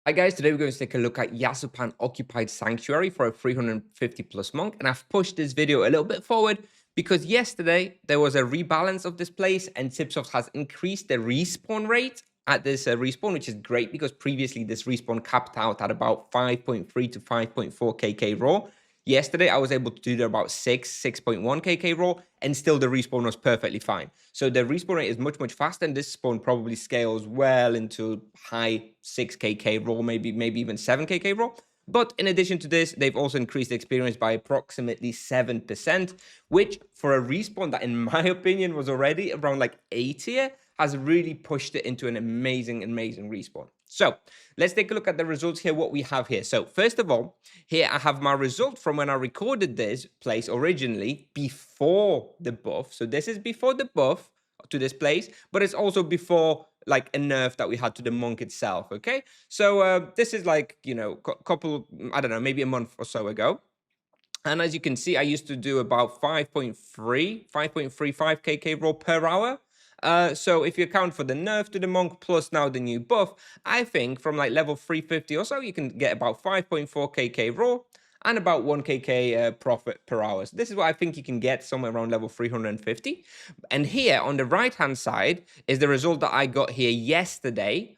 Hi guys, today we're going to take a look at Iksupan Occupied Sanctuary for a 350 plus monk, and I've pushed this video a little bit forward because yesterday there was a rebalance of this place and Tipsoft has increased the respawn rate at this respawn, which is great because previously this respawn capped out at about 5.3 to 5.4 kk raw. Yesterday, I was able to do about 6.1 kk raw, and still the respawn was perfectly fine. So the respawn rate is much, much faster, and this spawn probably scales well into high 6 kk raw, maybe even 7 kk raw. But in addition to this, they've also increased the experience by approximately 7%, which for a respawn that, in my opinion, was already around like A tier, has really pushed it into an amazing respawn. So let's take a look at the results here, what we have here. So first of all, here I have my result from when I recorded this place originally before the buff. So this is before the buff to this place, but it's also before like a nerf that we had to the monk itself. Okay, so this is like, you know, couple, I don't know, maybe a month or so ago. And as you can see, I used to do about 5.35 kk raw per hour. So if you account for the nerf to the monk plus now the new buff, I think from like level 350 or so, you can get about 5.4 kk raw and about 1 kk profit per hour. So this is what I think you can get somewhere around level 350. And here on the right hand side is the result that I got here yesterday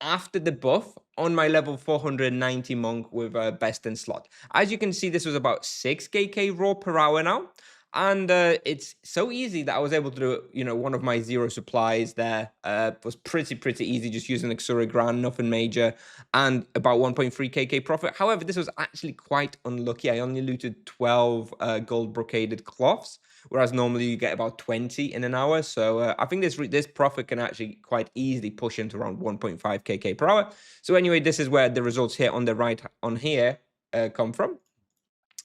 after the buff on my level 490 monk with best in slot. As you can see, this was about 6 kk raw per hour now. And it's so easy that I was able to do, you know, one of my zero supplies there was pretty easy, just using Xura Grand, nothing major, and about 1.3 kk profit. However, this was actually quite unlucky. I only looted 12 gold brocaded cloths, whereas normally you get about 20 in an hour. So I think this profit can actually quite easily push into around 1.5 kk per hour. So anyway, this is where the results here on the right on here come from.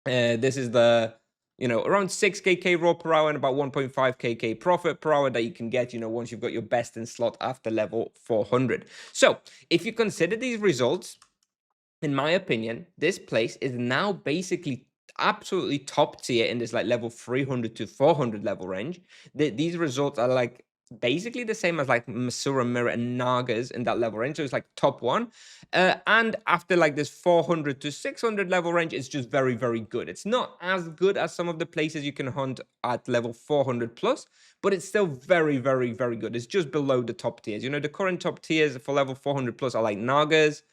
This is the, you know, around 6 kk raw per hour and about 1.5 kk profit per hour that you can get, you know, once you've got your best in slot after level 400. So if you consider these results, in my opinion, this place is now basically absolutely top tier in this like level 300 to 400 level range. These results are like basically the same as like Masura Mirror and Nagas in that level range. So it's like top one. And after like this 400 to 600 level range, it's just very good. It's not as good as some of the places you can hunt at level 400 plus, but it's still very good. It's just below the top tiers. You know, the current top tiers for level 400 plus are like Nagas,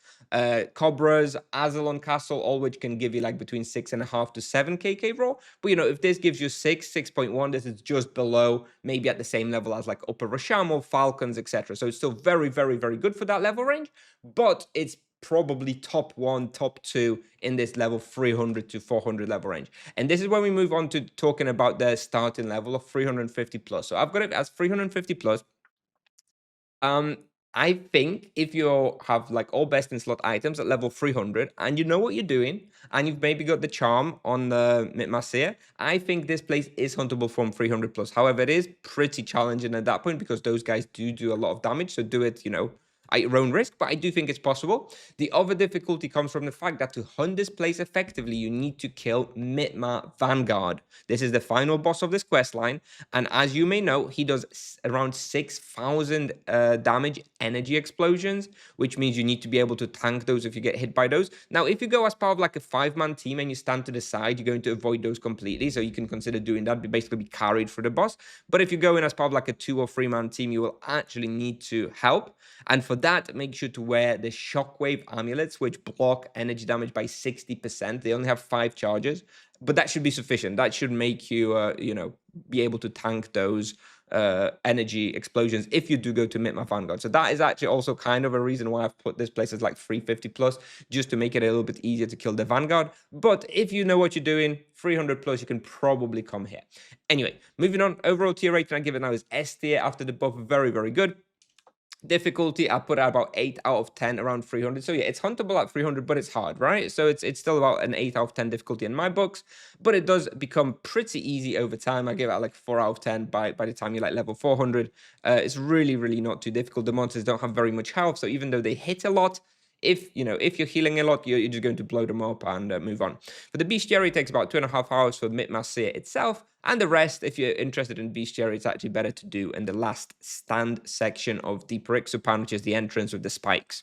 Cobras, Azalon Castle, all which can give you like between 6.5 to 7 kk raw. But you know, if this gives you 6.1, this is just below, maybe at the same level as like Upper Rashamo, Falcons, etc. So it's still very good for that level range, but it's probably top one, top two in this level 300 to 400 level range. And this is when we move on to talking about the starting level of 350 plus. So I've got it as 350 plus. Um, I think if you have like all best in slot items at level 300 and you know what you're doing and you've maybe got the charm on the Mitmasir, I think this place is huntable from 300 plus. However, it is pretty challenging at that point because those guys do a lot of damage. So do it, you know, at your own risk, but I do think it's possible. The other difficulty comes from the fact that to hunt this place effectively, you need to kill Mitma Vanguard. This is the final boss of this quest line, and as you may know, he does around 6,000 damage energy explosions, which means you need to be able to tank those if you get hit by those. Now, if you go as part of like a 5-man team and you stand to the side, you're going to avoid those completely, so you can consider doing that, basically be carried through the boss. But if you go in as part of like a 2 or 3-man team, you will actually need to help. And for that, make sure to wear the shockwave amulets, which block energy damage by 60%. They only have 5 charges, but that should be sufficient. That should make you, you know, be able to tank those energy explosions if you do go to Mitma Vanguard. So that is actually also kind of a reason why I've put this place as like 350 plus, just to make it a little bit easier to kill the Vanguard. But if you know what you're doing, 300 plus, you can probably come here. Anyway, moving on, overall tier rating I give it now is S tier after the buff, very good. Difficulty, I put out about 8 out of 10, around 300. So yeah, it's huntable at 300, but it's hard, right? So it's still about an 8 out of 10 difficulty in my books, but it does become pretty easy over time. I give it like 4 out of 10 by the time you're like level 400. It's really not too difficult. The monsters don't have very much health, so even though they hit a lot, if you're healing a lot, you're just going to blow them up and move on. For the bestiary, it takes about 2.5 hours for Mitmasir itself, and the rest, if you're interested in bestiary, it's actually better to do in the last stand section of Deeper Iksupan, which is the entrance with the spikes.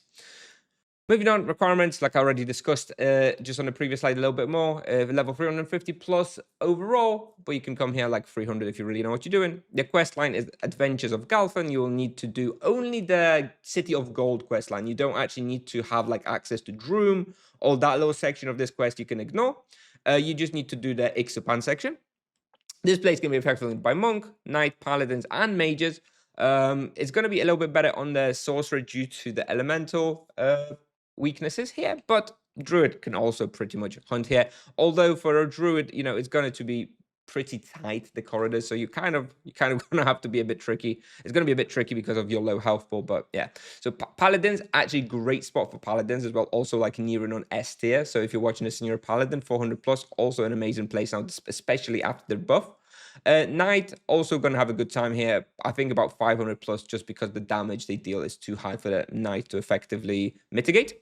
Moving on, requirements, like I already discussed just on the previous slide a little bit more, level 350 plus overall, but you can come here like 300 if you really know what you're doing. The quest line is Adventures of Galfan. You will need to do only the City of Gold quest line. You don't actually need to have like access to Droom. All that little section of this quest you can ignore. You just need to do the Iksupan section. This place can be effective by monk, knight, paladins, and mages. It's going to be a little bit better on the sorcerer due to the elemental weaknesses here, but druid can also pretty much hunt here. Although for a druid, it's going to be pretty tight, the corridors, so you kind of gonna have to be a bit tricky. It's gonna be a bit tricky because of your low health pool, but yeah. So paladins, actually great spot for paladins as well, also like nearing on S tier. So if you're watching a senior paladin, 400 plus, also an amazing place now, especially after the buff. Knight also going to have a good time here. I think about 500 plus, just because the damage they deal is too high for the Knight to effectively mitigate.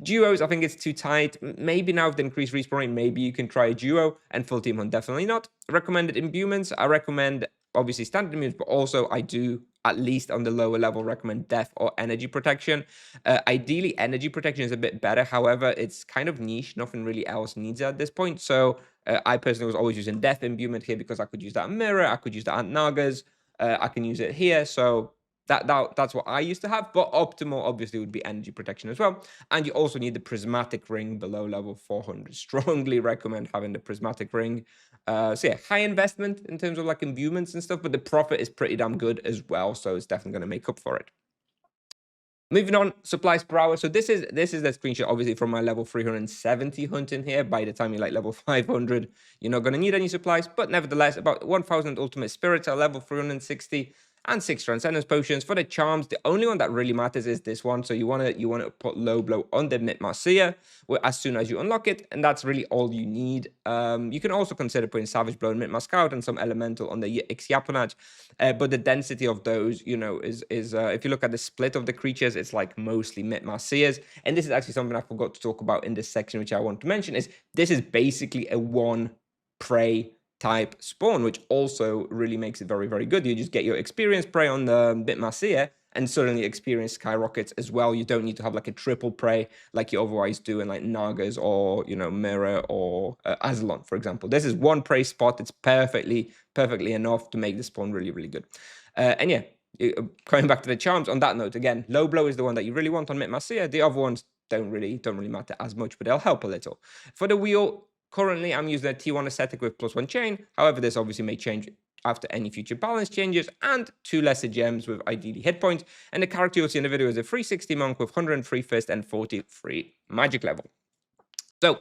Duos, I think it's too tight. Maybe now with the increased respawn rate, maybe you can try a duo, and full team hunt, definitely not. Recommended imbuements, I recommend obviously standard imbuements, but also I do, at least on the lower level, recommend death or energy protection. Ideally, energy protection is a bit better. However, it's kind of niche. Nothing really else needs it at this point. So I personally was always using death imbuement here because I could use that on mirror. I could use that on Nagas. I can use it here. So that's what I used to have. But optimal obviously would be energy protection as well. And you also need the prismatic ring below level 400. Strongly recommend having the prismatic ring. So yeah, high investment in terms of like imbuements and stuff, but the profit is pretty damn good as well. So it's definitely going to make up for it. Moving on, supplies per hour. So this is the screenshot, obviously, from my level 370 hunting here. By the time you like level 500, you're not going to need any supplies. But nevertheless, about 1,000 ultimate spirits at level 360 and 6 transcendence potions. For the charms, the only one that really matters is this one. So you want to put low blow on the Mitmarcia as soon as you unlock it, and that's really all you need. You can also consider putting savage blow and Mitmar scout and some elemental on the Iksupan, but the density of those, is if you look at the split of the creatures, it's like mostly Mitmarcias. And this is actually something I forgot to talk about in this section, which I want to mention, is this is basically a one prey type spawn, which also really makes it very, very good. You just get your experience prey on the Mitmarcia, and suddenly experience skyrockets as well. You don't need to have like a triple prey like you otherwise do in like Nagas or, Mirror or Aslan, for example. This is one prey spot. It's perfectly enough to make the spawn really, really good. And yeah, going back to the charms, on that note, again, low blow is the one that you really want on Mitmarcia. The other ones don't really matter as much, but they'll help a little. For the wheel, currently I'm using a T1 aesthetic with +1 chain. However, this obviously may change after any future balance changes, and 2 lesser gems with ideally hit points. And the character you'll see in the video is a 360 monk with 103 fist and 43 magic level. So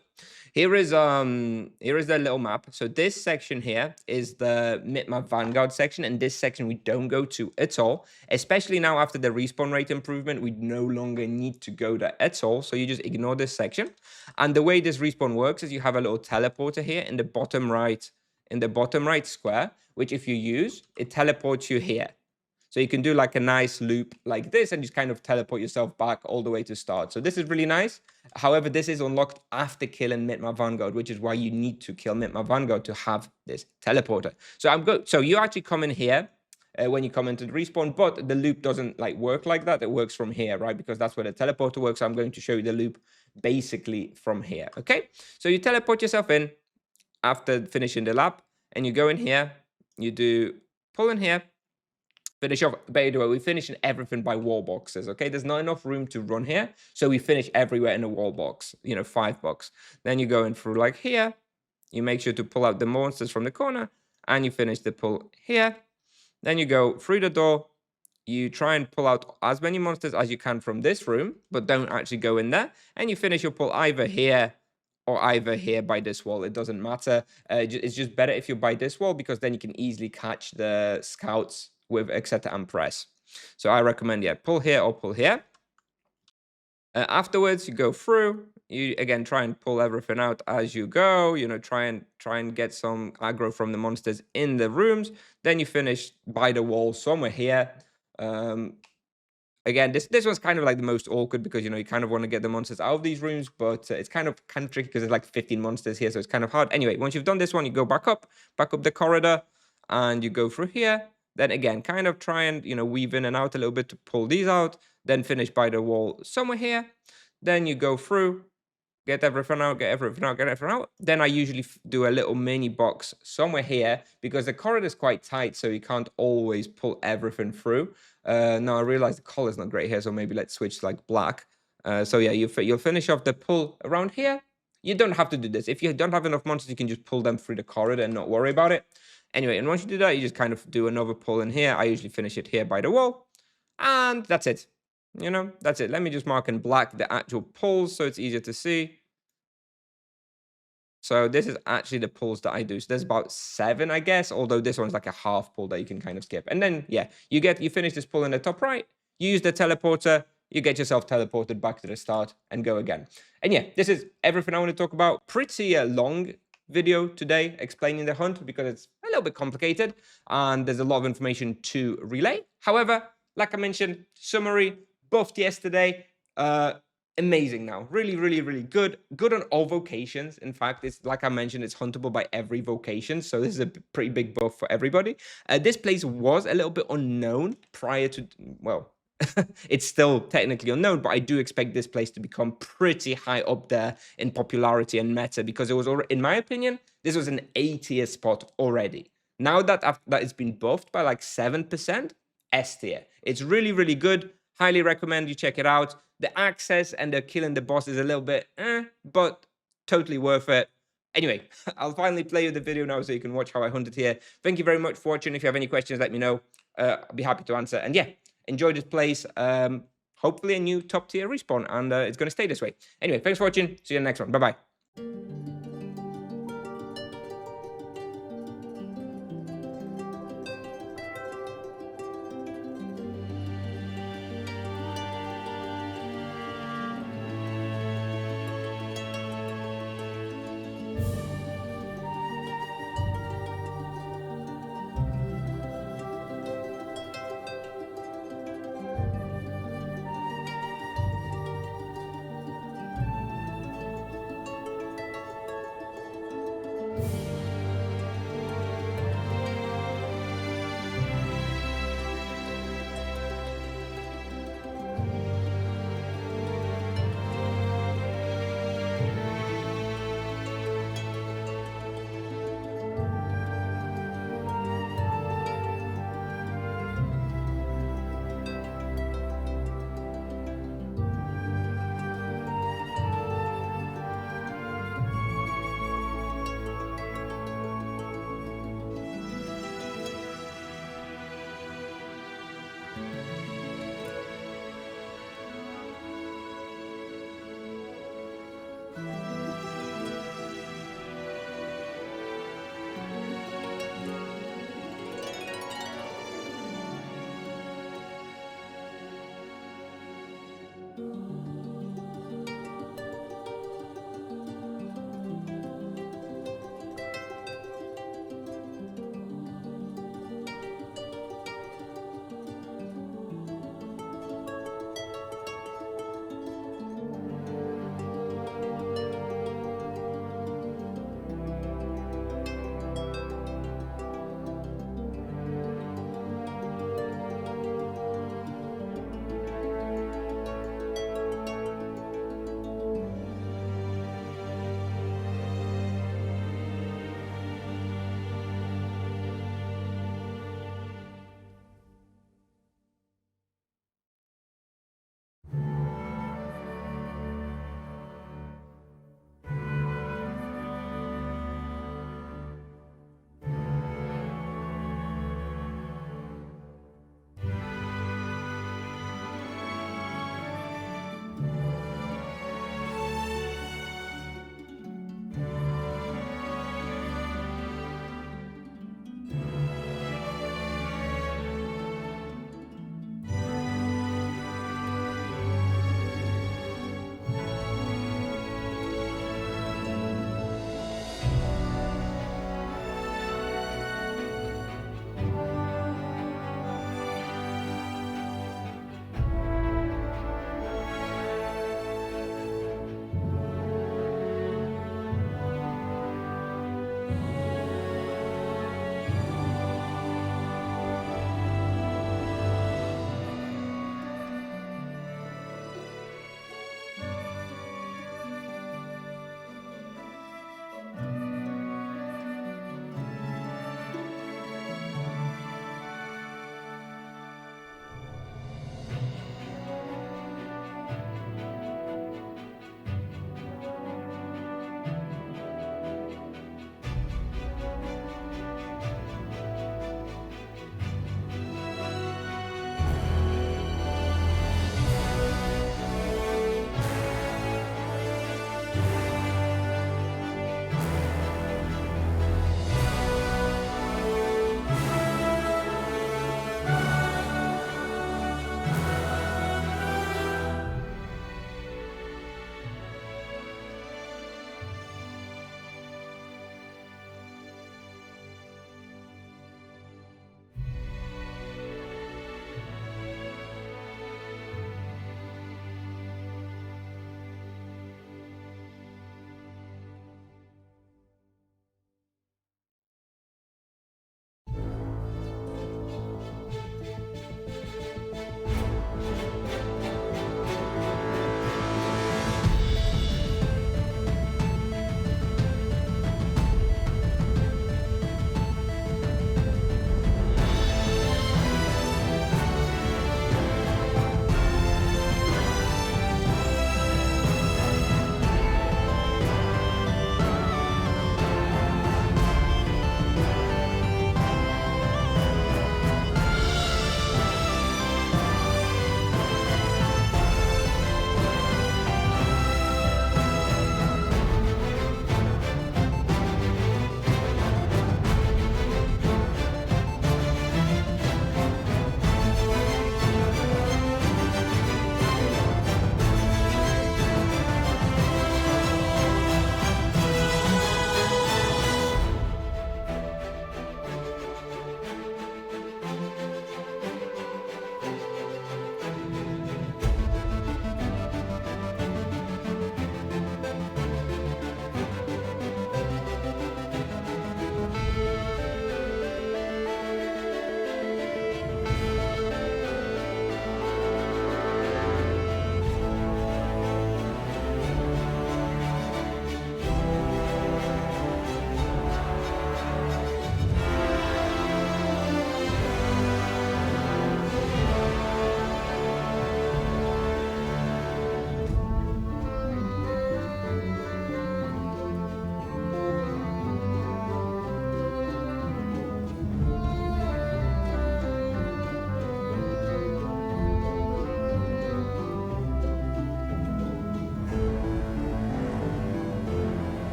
here is the little map. So this section here is the Mitmar Vanguard section, and this section we don't go to at all, especially now after the respawn rate improvement. We no longer need to go there at all, so you just ignore this section. And the way this respawn works is you have a little teleporter here in the bottom right square, which if you use, it teleports you here. So you can do like a nice loop like this and just kind of teleport yourself back all the way to start. So this is really nice. However, this is unlocked after killing Mitmar Vanguard, which is why you need to kill Mitmar Vanguard to have this teleporter. So I'm good. So you actually come in here when you come into the respawn, but the loop doesn't like work like that. It works from here, right? Because that's where the teleporter works. So I'm going to show you the loop basically from here. Okay. So you teleport yourself in after finishing the lap, and you go in here, you do pull in here, finish off. By the way, we finish everything by wall boxes, okay? There's not enough room to run here, so we finish everywhere in a wall box, 5 box. Then you go in through like here, you make sure to pull out the monsters from the corner, and you finish the pull here. Then you go through the door, you try and pull out as many monsters as you can from this room, but don't actually go in there, and you finish your pull either here or either here by this wall. It doesn't matter. It's just better if you're by this wall, because then you can easily catch the scouts with etc and press. So I recommend, yeah, pull here or pull here. Afterwards, you go through. You again try and pull everything out as you go. Try and get some aggro from the monsters in the rooms. Then you finish by the wall somewhere here. Again, this one's kind of like the most awkward, because you kind of want to get the monsters out of these rooms, but it's kind of tricky because there's like 15 monsters here, so it's kind of hard. Anyway, once you've done this one, you go back up the corridor, and you go through here. Then again, kind of try and weave in and out a little bit to pull these out. Then finish by the wall somewhere here. Then you go through, get everything out, get everything out, get everything out. Then I usually do a little mini box somewhere here because the corridor is quite tight, so you can't always pull everything through. Now I realize the color's not great here, so maybe let's switch to like black. So yeah, you'll finish off the pull around here. You don't have to do this. If you don't have enough monsters, you can just pull them through the corridor and not worry about it. Anyway, and once you do that, you just kind of do another pull in here. I usually finish it here by the wall. And that's it. That's it. Let me just mark in black the actual pulls so it's easier to see. So this is actually the pulls that I do. So there's about 7, I guess, although this one's like a half pull that you can kind of skip. And then, yeah, you finish this pull in the top right, you use the teleporter, you get yourself teleported back to the start and go again. And yeah, this is everything I want to talk about. Pretty long video today explaining the hunt because it's a little bit complicated and there's a lot of information to relay. However, like I mentioned, summary, buffed yesterday, amazing now. Really, really, really good. Good on all vocations. In fact, it's like I mentioned, it's huntable by every vocation. So this is a pretty big buff for everybody. This place was a little bit unknown prior to, well, it's still technically unknown, but I do expect this place to become pretty high up there in popularity and meta because it was already, in my opinion, this was an A-tier spot already. Now that it's been buffed by like 7%, S-tier. It's really, really good. Highly recommend you check it out. The access and the killing the boss is a little bit but totally worth it. Anyway, I'll finally play you the video now so you can watch how I hunted here. Thank you very much for watching. If you have any questions, let me know. I'll be happy to answer. And yeah, enjoy this place. Hopefully a new top tier respawn, and it's going to stay this way. Anyway, thanks for watching. See you in the next one. Bye-bye.